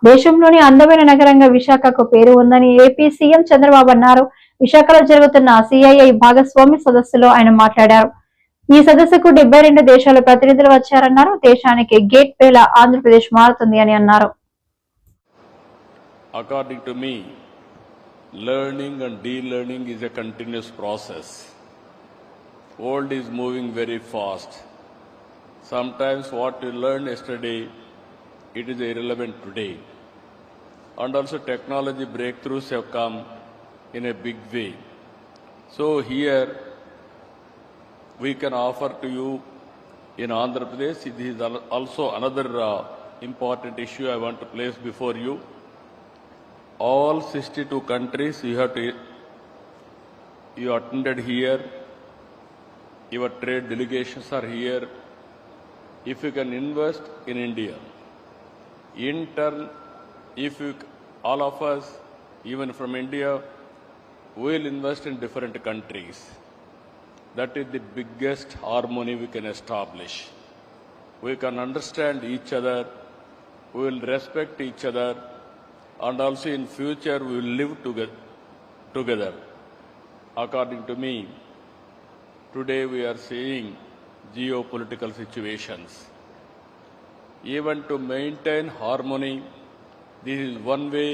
దేశంలోని అందమైన నగరంగా విశాఖకు పేరు ఉందని ఏపీ సీఎం చంద్రబాబు అన్నారు. విశాఖలో జరుగుతున్న సిఐఐ భాగస్వామి సదస్సులో ఆయన మాట్లాడారు. ఈ సదస్సుకు 72 దేశాల ప్రతినిధులు వచ్చారన్నారు. దేశానికి గేట్ వేలా ఆంధ్రప్రదేశ్ మారుతుంది అని అన్నారు. According to me, learning and de-learning is a continuous process. World is moving very fast. Sometimes what you learned yesterday, it is irrelevant today. And also technology breakthroughs have come in a big way. So here we can offer to you in Andhra Pradesh, this is also another important issue I want to place before you. All 62 countries you attended here, your trade delegations are here. If you can invest in India, in turn, if you, all of us, even from India, will invest in different countries. That is the biggest harmony we can establish. We can understand each other, we will respect each other, and also in future we will live together. According to me, today we are seeing geopolitical situations. Even to maintain harmony, this is one way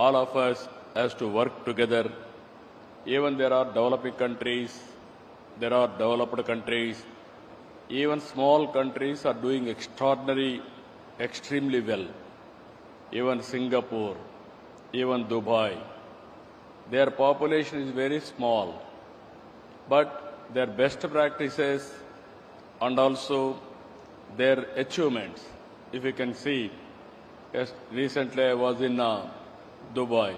all of us has to work together. Even there are developing countries, there are developed countries, even small countries are doing extremely well. Even Singapore, even Dubai, their population is very small, but their best practices and also their achievements, if you can see, yes, recently I was in Dubai.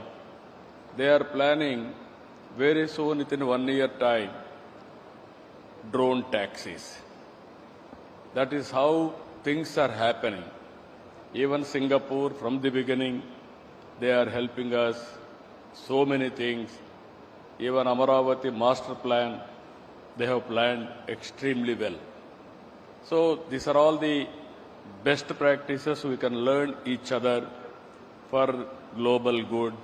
They are planning very soon, within 1 year time, drone taxis. That is how things are happening. Even Singapore, from the beginning, they are helping us so many things. Even Amaravati master plan, they have planned extremely well. So these are all the best practices we can learn each other for global good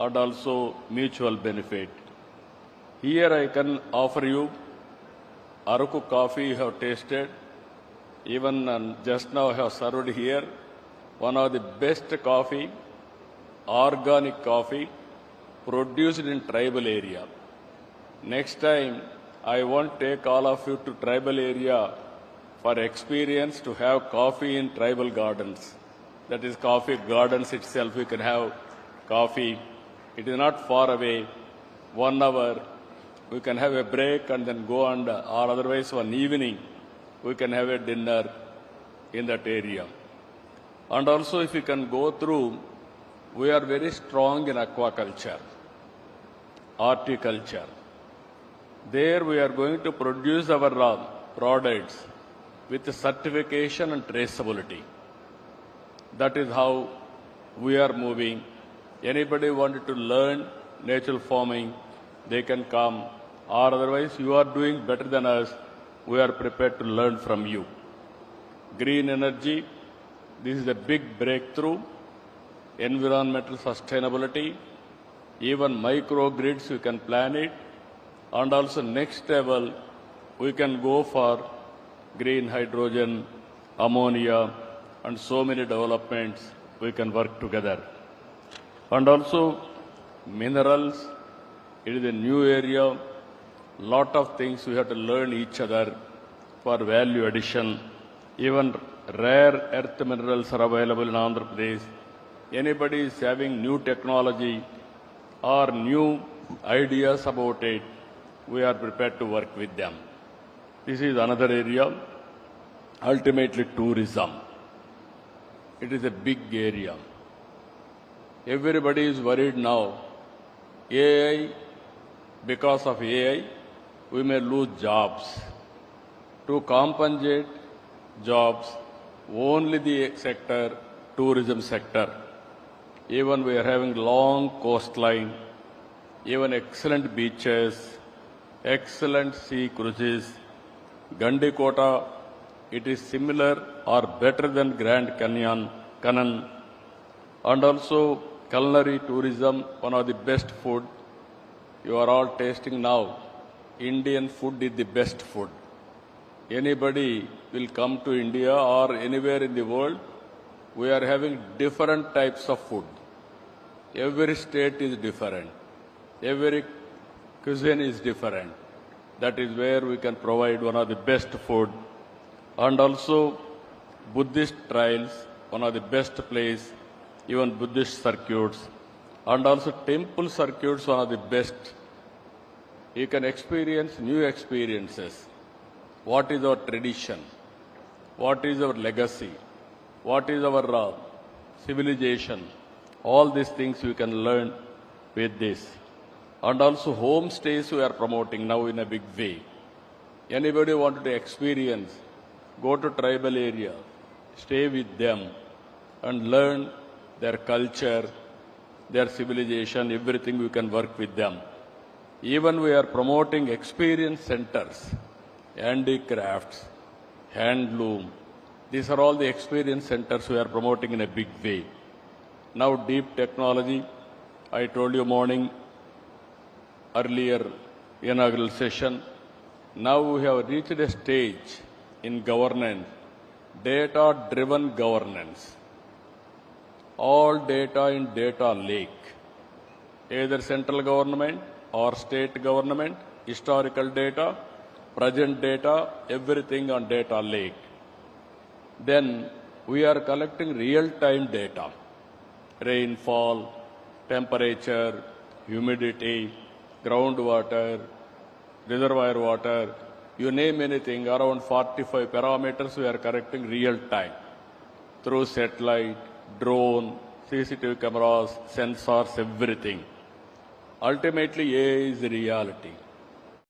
and also mutual benefit. Here I can offer you Araku coffee you have tasted. Even just now I have served here one of the best coffee, organic coffee, produced in tribal area. Next time, I want to take all of you to tribal area for experience to have coffee in tribal gardens. That is coffee gardens itself, we can have coffee. It is not far away, 1 hour. We can have a break and then go on, or otherwise one evening, we can have a dinner in that area. And also if you can go through, we are very strong in aquaculture, horticulture. There we are going to produce our products with certification and traceability. That is how we are moving. Anybody wanted to learn natural farming, they can come, or otherwise you are doing better than us, we are prepared to learn from you. Green energy, this is a big breakthrough. Environmental sustainability, even microgrids, we can plan it. And also next level, we can go for green hydrogen, ammonia, and so many developments, we can work together. And also minerals, it is a new area. Lot of things we have to learn each other for value addition. Even rare earth minerals are available in Andhra Pradesh. Anybody is having new technology or new ideas about it, we are prepared to work with them. This is another area. Ultimately, tourism. It is a big area. Everybody is worried now. AI, because of AI, we may lose jobs. To compensate jobs, only the sector, tourism sector. Even we are having long coastline, even excellent beaches, excellent sea cruises. Gandikota, it is similar or better than Grand Canyon. And also culinary tourism, one of the best food. You are all tasting now. Indian food is the best food. Anybody will come to India or anywhere in the world, we are having different types of food. Every state is different. Every cuisine is different. That is where we can provide one of the best food. And also Buddhist trails, one of the best place, even Buddhist circuits. And also temple circuits, one of the best. You can experience new experiences. What is our tradition? What is our legacy? What is our civilization? All these things you can learn with this. And also homestays we are promoting now in a big way. Anybody wanted to experience, go to tribal area, stay with them and learn their culture, their civilization, everything we can work with them. Even we are promoting experience centers, handicrafts, handloom. These are all the experience centers we are promoting in a big way. Now deep technology, I told you morning, earlier inaugural session. Now we have reached a stage in governance, data-driven governance. All data in data lake, either central government or state government, historical data, present data, everything on data lake. Then we are collecting real-time data, rainfall, temperature, humidity, groundwater, reservoir water, you name anything, around 45 parameters we are collecting real time through satellite, drone, CCTV cameras, sensors, everything. Ultimately, AI is reality.